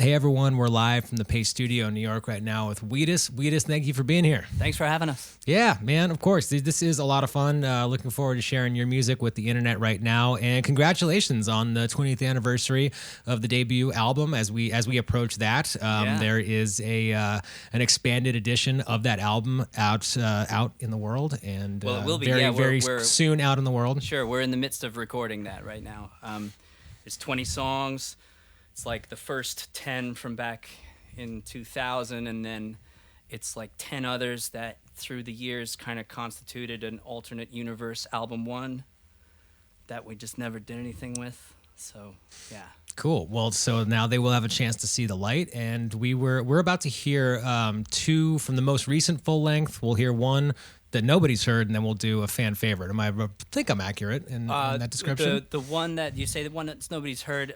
Hey everyone, we're live from the Paste Studio in New York right now with Wheatus. Wheatus, thank you for being here. Thanks for having us. Yeah, man, of course. This is a lot of fun. Looking forward to sharing your music with the internet right now. And congratulations on the 20th anniversary of the debut album. As we approach that, there is an expanded edition of that album out in the world, and well, it will be very soon out in the world. Sure, we're in the midst of recording that right now. It's 20 songs. It's like the first 10 from back in 2000, and then it's like 10 others that through the years kind of constituted an alternate universe album one that we just never did anything with. So, yeah. Cool. Well, so now they will have a chance to see the light, and we're about to hear two from the most recent full length. We'll hear one that nobody's heard, and then we'll do a fan favorite. I think I'm accurate in that description? The one that you say, the one that nobody's heard.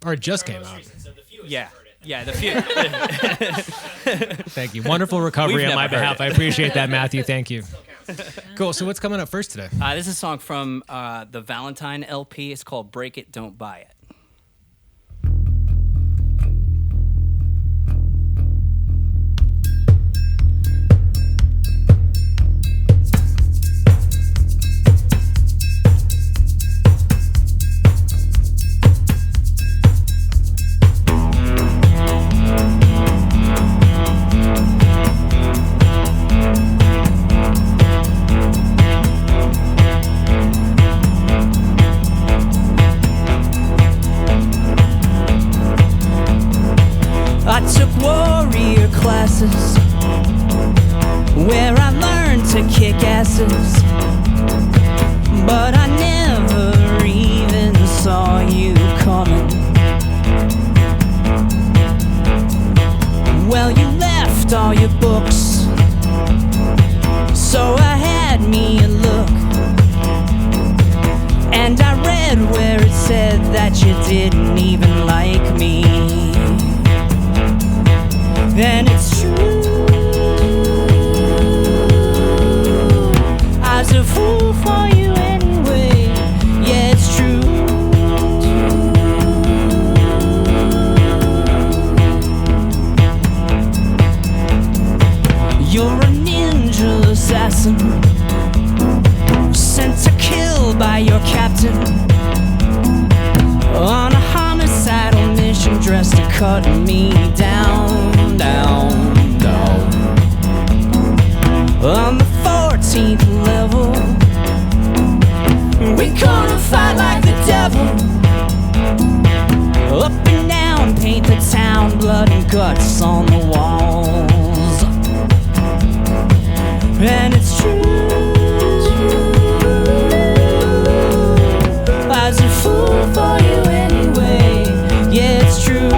Or it just came out. Recent, so the fewest heard it. Yeah, the few. Thank you. Wonderful recovery on my behalf. I appreciate that, Matthew. Thank you. Cool. So what's coming up first today? This is a song from the Valentine LP. It's called Break It, Don't Buy It. Where I learned to kick asses, but I never even saw you coming. Well, you left all your books, so I had me a look, and I read where it said that you didn't even like me. And it's true, I was a fool for you anyway. Yeah, it's true. You're a ninja assassin, sent to kill by your captain, on a homicidal mission, dressed to cut me down, down, down. On the 14th level, we gonna fight like the devil. Up and down, paint the town, blood and guts on the walls. And it's true, I was a fool for you anyway. Yeah, it's true.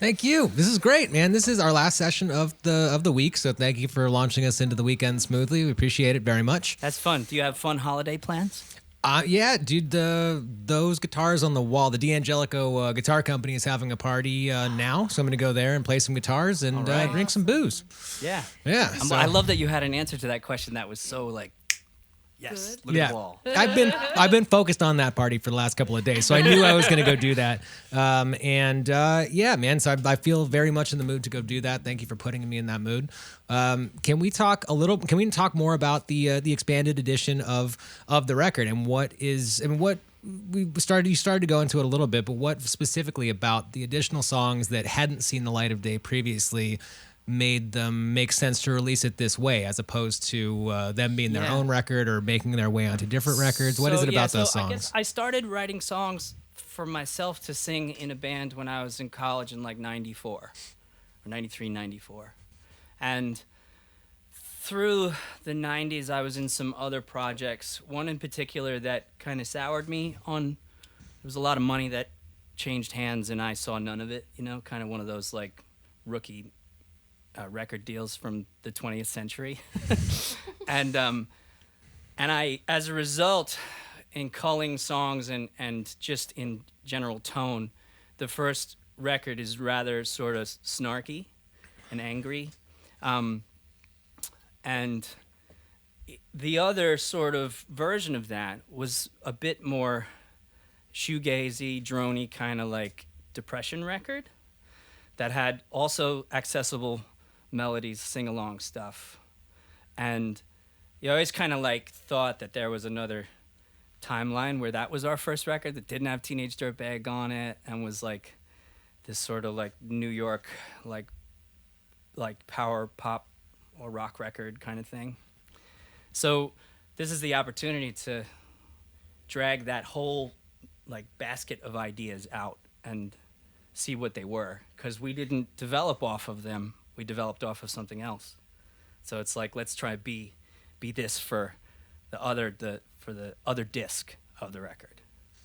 Thank you. This is great, man. This is our last session of the week, so thank you for launching us into the weekend smoothly. We appreciate it very much. That's fun. Do you have fun holiday plans? Yeah, dude. Those guitars on the wall. The D'Angelico Guitar Company is having a party now, so I'm gonna go there and play some guitars and drink some booze. Yeah. Yeah. I love that you had an answer to that question. That was so like. Yes. Look at the wall. I've been focused on that party for the last couple of days, so I knew I was going to go do that. Yeah, man. So I feel very much in the mood to go do that. Thank you for putting me in that mood. Can we talk more about the expanded edition of the record and what you started to go into it a little bit, but what specifically about the additional songs that hadn't seen the light of day previously made them make sense to release it this way, as opposed to them being their own record or making their way onto different records? What is it about those songs? I guess I started writing songs for myself to sing in a band when I was in college in like 94 or 93, 94. And through the 90s, I was in some other projects. One in particular that kind of soured me on, there was a lot of money that changed hands and I saw none of it, kind of one of those like rookie record deals from the 20th century. and I, as a result, in culling songs and just in general tone, the first record is rather sort of snarky and angry. And the other sort of version of that was a bit more shoegazy, droney, kind of like depression record that had also accessible melodies, sing-along stuff. And you always kind of like thought that there was another timeline where that was our first record that didn't have Teenage Dirtbag on it and was like this sort of like New York like power pop or rock record kind of thing. So this is the opportunity to drag that whole like basket of ideas out and see what they were, because we didn't develop off of them. We developed off of something else. So it's like, let's try be this for the other disc of the record.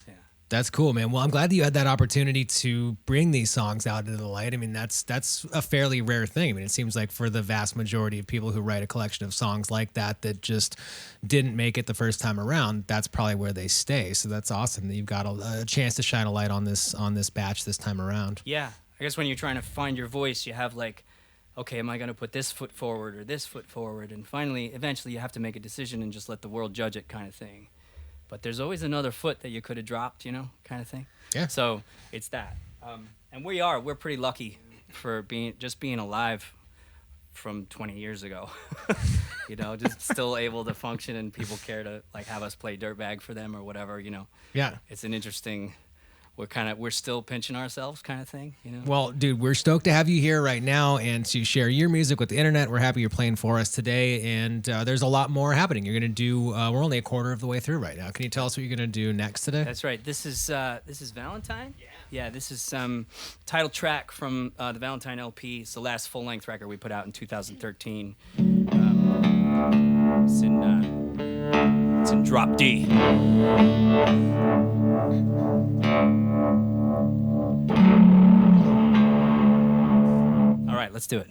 Yeah. That's cool, man. Well, I'm glad that you had that opportunity to bring these songs out into the light. I mean, that's a fairly rare thing. I mean, it seems like for the vast majority of people who write a collection of songs like that just didn't make it the first time around, that's probably where they stay. So that's awesome that you've got a chance to shine a light on this batch this time around. Yeah. I guess when you're trying to find your voice, you have like, okay, am I going to put this foot forward or this foot forward? And eventually you have to make a decision and just let the world judge it kind of thing. But there's always another foot that you could have dropped, kind of thing. Yeah. So it's that. And we're pretty lucky for being alive from 20 years ago. Just still able to function and people care to like have us play Dirtbag for them or whatever, Yeah. It's an interesting... We're still pinching ourselves kind of thing, Well, dude, we're stoked to have you here right now and to share your music with the internet. We're happy you're playing for us today, and there's a lot more happening. You're going to do, we're only a quarter of the way through right now. Can you tell us what you're going to do next today? That's right. This is Valentine? Yeah, this is title track from the Valentine LP. It's the last full-length record we put out in 2013. It's in drop D. All right, let's do it.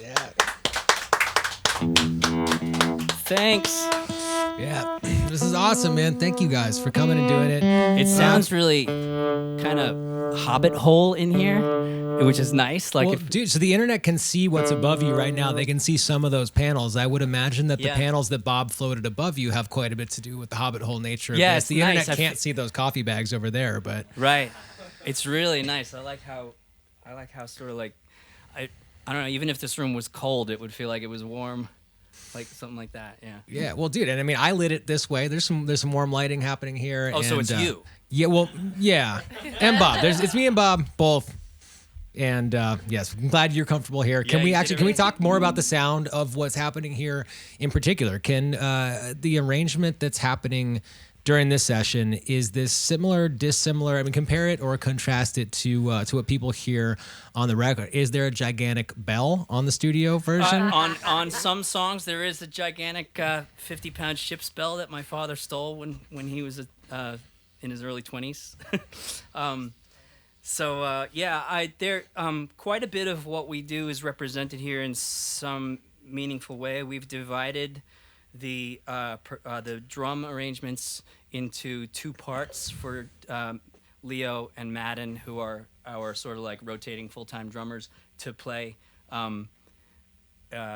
Yeah. Thanks. Yeah. This is awesome, man. Thank you guys for coming and doing it. It sounds really kind of hobbit hole in here, which is nice. Like, well, dude, so the internet can see what's above you right now. They can see some of those panels. I would imagine that the panels that Bob floated above you have quite a bit to do with the hobbit hole nature of this. The internet can't see those coffee bags over there, but right. It's really nice. I like how sort of like I don't know, even if this room was cold, it would feel like it was warm. Like something like that, yeah. Yeah, well, dude, and I mean, I lit it this way. There's some warm lighting happening here. Oh, so it's you? Yeah, well, yeah, and Bob. It's me and Bob both. And yes, I'm glad you're comfortable here. Can we talk more about the sound of what's happening here in particular? Can the arrangement that's happening during this session, is this similar, dissimilar? I mean, compare it or contrast it to what people hear on the record. Is there a gigantic bell on the studio version? On some songs, there is a gigantic 50-pound ship's bell that my father stole when he was in his early 20s. Quite a bit of what we do is represented here in some meaningful way. We've divided the drum arrangements into two parts for Leo and Madden, who are our sort of like rotating full-time drummers, to play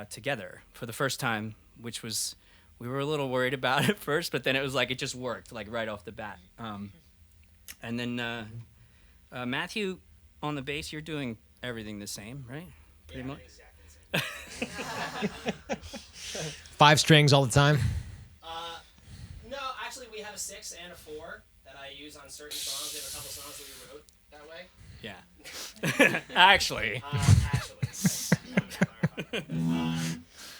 together for the first time, which was, we were a little worried about it first, but then it was like, it just worked like right off the bat. And then Matthew, on the bass, you're doing everything the same, right? Pretty much. Exactly the same. 5 strings all the time? No, actually we have a 6 and a 4 that I use on certain songs. We have a couple songs that we wrote that way. Yeah. Actually.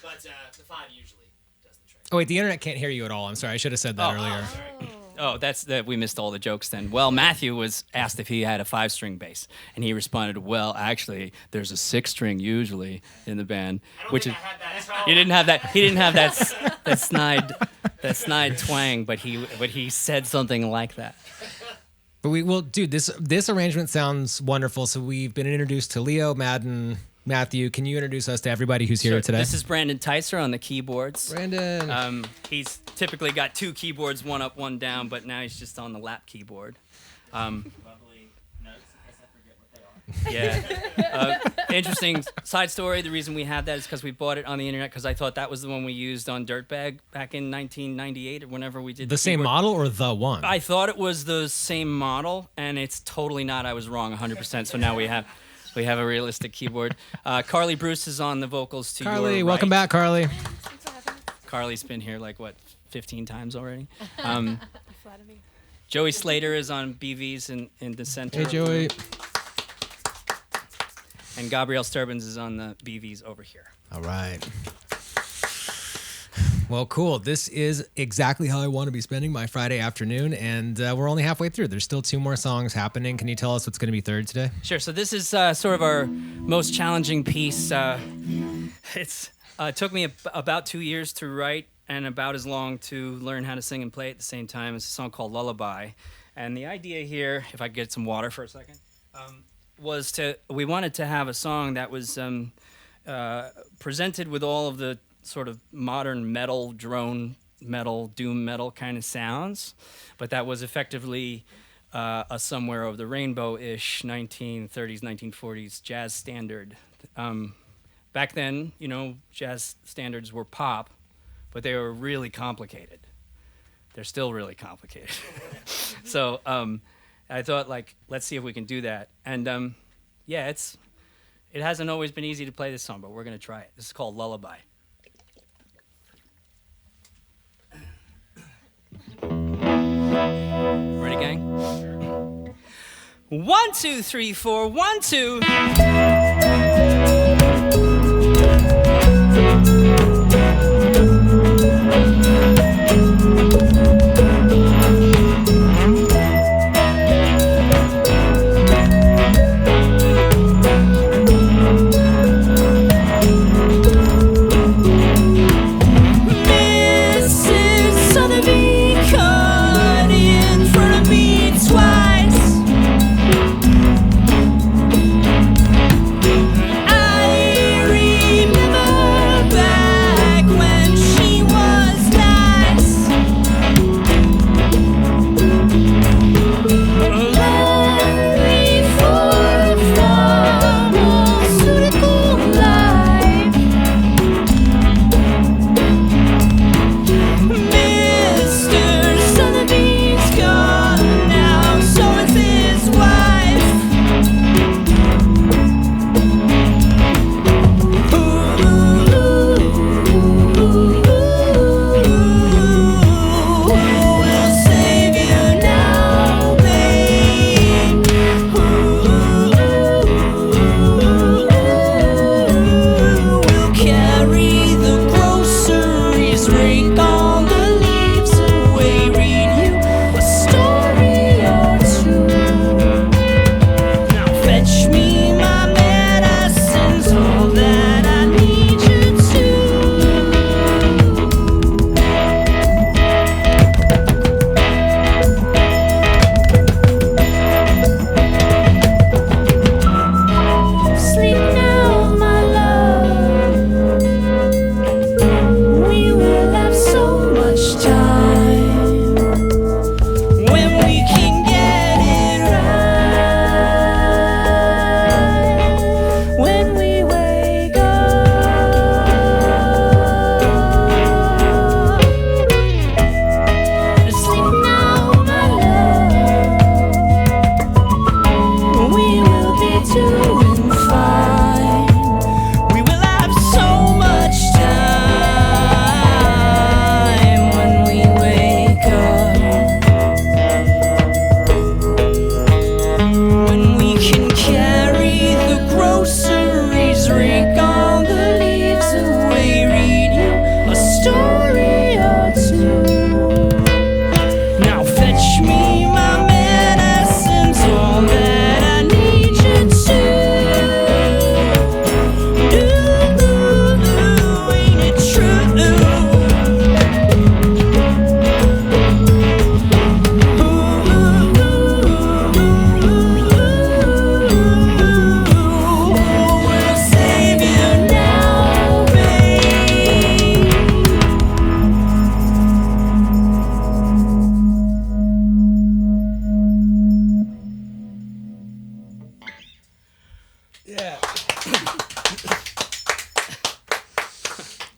But the 5 usually does the trick. Oh, wait, the internet can't hear you at all. I'm sorry. I should have said that earlier. Sorry. Oh, that's that. We missed all the jokes then. Well, Matthew was asked if he had a 5-string bass, and he responded, "Well, actually, there's a 6-string usually in the band." Which is, he didn't have that. He didn't have that snide twang, but he said something like that. But dude, this arrangement sounds wonderful. So we've been introduced to Leo, Madden, Matthew. Can you introduce us to everybody who's here today? This is Brandon Tyser on the keyboards. Brandon. He's typically got 2 keyboards, one up, one down, but now he's just on the lap keyboard. Lovely notes, in case I forget what they are. Yeah. Interesting side story. The reason we have that is because we bought it on the internet because I thought that was the one we used on Dirtbag back in 1998 or whenever we did the same model or the one? I thought it was the same model, and it's totally not. I was wrong 100%. So now we have a realistic keyboard. Carly Bruce is on the vocals to Carly, your welcome right. back, Carly. Carly's been here like, 15 times already. You flatter me. Joey Slater is on BVs in the center. Hey, Joey. And Gabrielle Sturbins is on the BVs over here. All right. Well, cool. This is exactly how I want to be spending my Friday afternoon, and we're only halfway through. There's still 2 more songs happening. Can you tell us what's going to be third today? Sure. So this is sort of our most challenging piece. It took me about 2 years to write and about as long to learn how to sing and play at the same time. It's a song called Lullaby. And the idea here, if I could get some water for a second, we wanted to have a song that was presented with all of the sort of modern metal, drone metal, doom metal kind of sounds, but that was effectively a Somewhere Over the Rainbow-ish 1930s, 1940s jazz standard. Back then, jazz standards were pop, but they were really complicated. They're still really complicated. So I thought, let's see if we can do that. And it hasn't always been easy to play this song, but we're going to try it. This is called Lullaby. Ready, gang? 1, 2, 3, 4, 1, 2.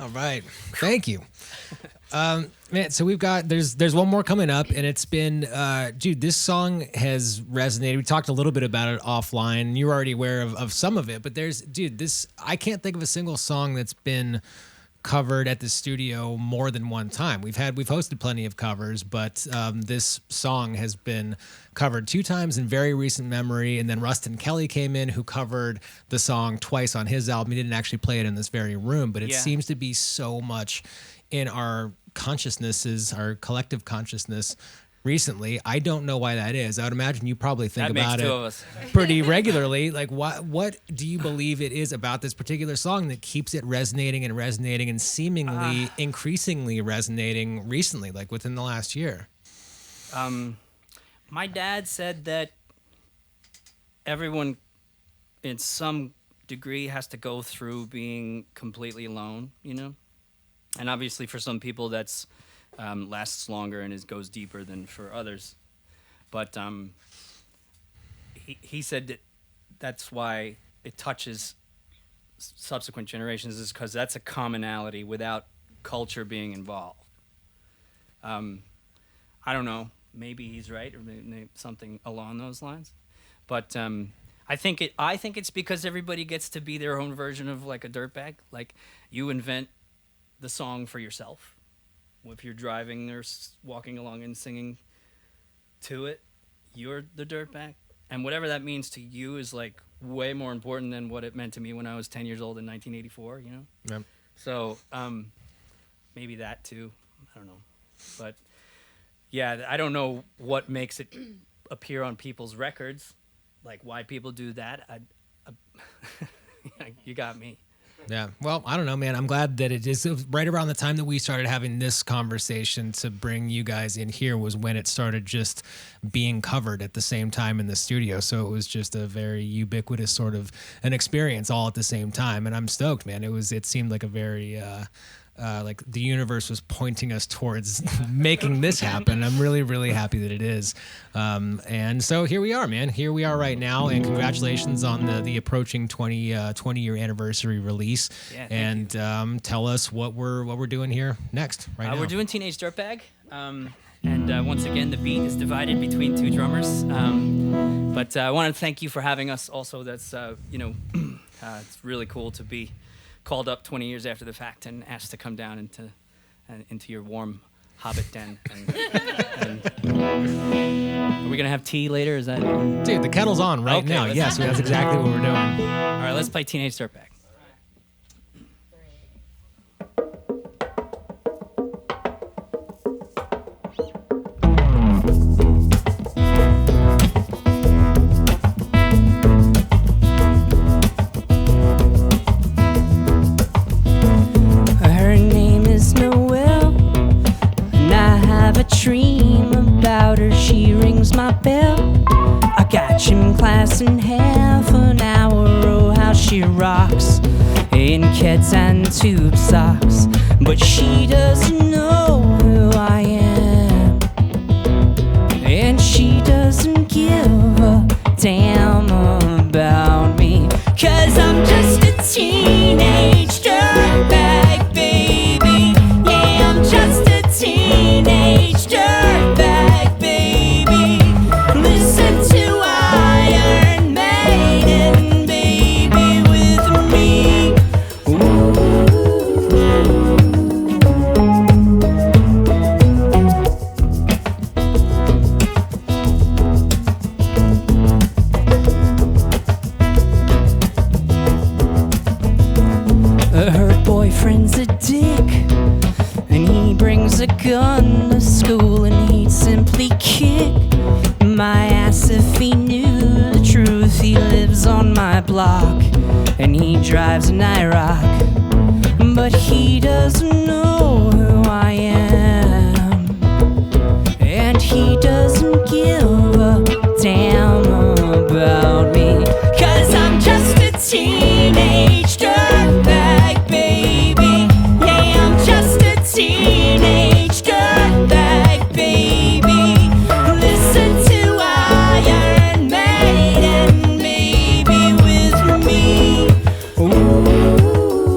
All right. Thank you. Man, so there's one more coming up, and it's been, dude, this song has resonated. We talked a little bit about it offline, and you're already aware of some of it, but I can't think of a single song that's been covered at the studio more than one time. We've hosted plenty of covers, but this song has been covered 2 times in very recent memory, and then Rustin Kelly came in, who covered the song twice on his album. He didn't actually play it in this very room, but it seems to be so much in our consciousnesses, our collective consciousness recently. I don't know why that is. I would imagine you probably think about it pretty regularly. Like, what do you believe it is about this particular song that keeps it resonating and seemingly increasingly resonating recently, like within the last year? My dad said that everyone in some degree has to go through being completely alone, you know? And obviously for some people that's lasts longer and goes deeper than for others. But he said that's why it touches subsequent generations, is because that's a commonality without culture being involved. I don't know. Maybe he's right, or maybe something along those lines. But I think it's because everybody gets to be their own version of like a dirtbag. Like, you invent the song for yourself. If you're driving or walking along and singing to it, you're the dirtbag. And whatever that means to you is like way more important than what it meant to me when I was 10 years old in 1984, you know? Yep. So maybe that too. I don't know. But yeah, I don't know what makes it appear on people's records, like why people do that. You got me. Yeah. Well, I don't know, man. I'm glad that it is right around the time that we started having this conversation to bring you guys in here was when it started just being covered at the same time in the studio. So it was just a very ubiquitous sort of an experience all at the same time. And I'm stoked, man. It seemed like a very, like the universe was pointing us towards making this happen. I'm really, really happy that it is. And so here we are, man. Here we are right now. And congratulations on the approaching 20-year anniversary release. Yeah, and tell us what we're doing here next, right now. We're doing Teenage Dirtbag. And once again, the beat is divided between 2 drummers. But I want to thank you for having us also. That's, it's really cool to be called up 20 years after the fact and asked to come down into your warm hobbit den. And are we gonna have tea later? Is that? Dude, the kettle's on right now. Yes, that's exactly what we're doing. All right, let's play Teenage Dirtbag. Dream about her, she rings my bell. I got gym class in half an hour. Oh, how she rocks in Keds and tube socks. But she doesn't know who I am, and she doesn't give a damn about me. 'Cause I'm just a teenage dirtbag, baby. Yeah, I'm just a teenage dirtbag, baby. Listen to Iron Maiden, baby, with me. Her boyfriend's a dick, and he brings a gun to school, and he'd simply kick my ass if he knew the truth. He lives on my block, and he drives an IROC, but he doesn't know who I am, and he doesn't give a damn about me. 'Cause I'm just a teenage dirtbag, baby. Yeah, I'm just a teenage dirtbag, baby. Listen to Iron Maiden, baby, with me. Ooh.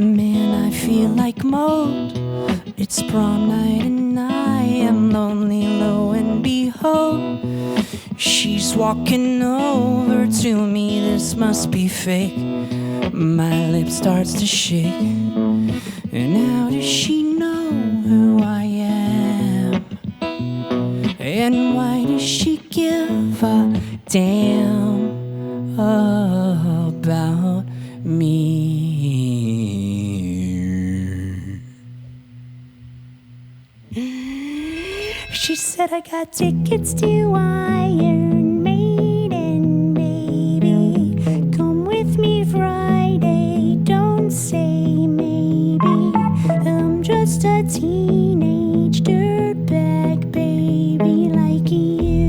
Man, I feel like mold. It's prom night and I am lonely, lo and behold. She's walking over to me, this must be fake. My lip starts to shake. And how does she know who I am? And why does she give a damn about me? She said I got tickets to Iron Maiden, baby. Come with me Friday, don't say maybe. I'm just a teenage dirtbag, baby, like you.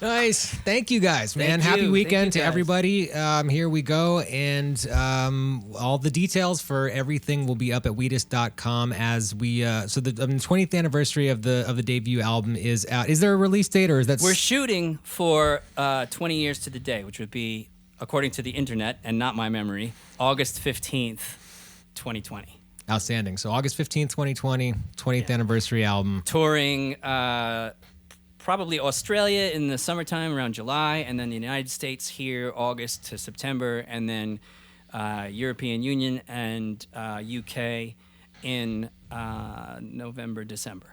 Nice. Thank you guys, man. Happy weekend to everybody. Here we go. And all the details for everything will be up at Wheatus.com as we so the 20th anniversary of the debut album is out. Is there a release date or is that We're shooting for 20 years to the day, which would be, according to the internet and not my memory, August 15th, 2020. Outstanding. So August 15th, 2020, 20th anniversary album. Touring probably Australia in the summertime around July, and then the United States here August to September, and then European Union and UK in November, December.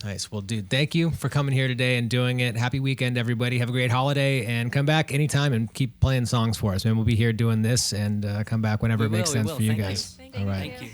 Nice. Well, dude, thank you for coming here today and doing it. Happy weekend, everybody. Have a great holiday, and come back anytime and keep playing songs for us, man. We'll be here doing this, and come back whenever it makes sense for you guys. Thank you. All right. Thank you.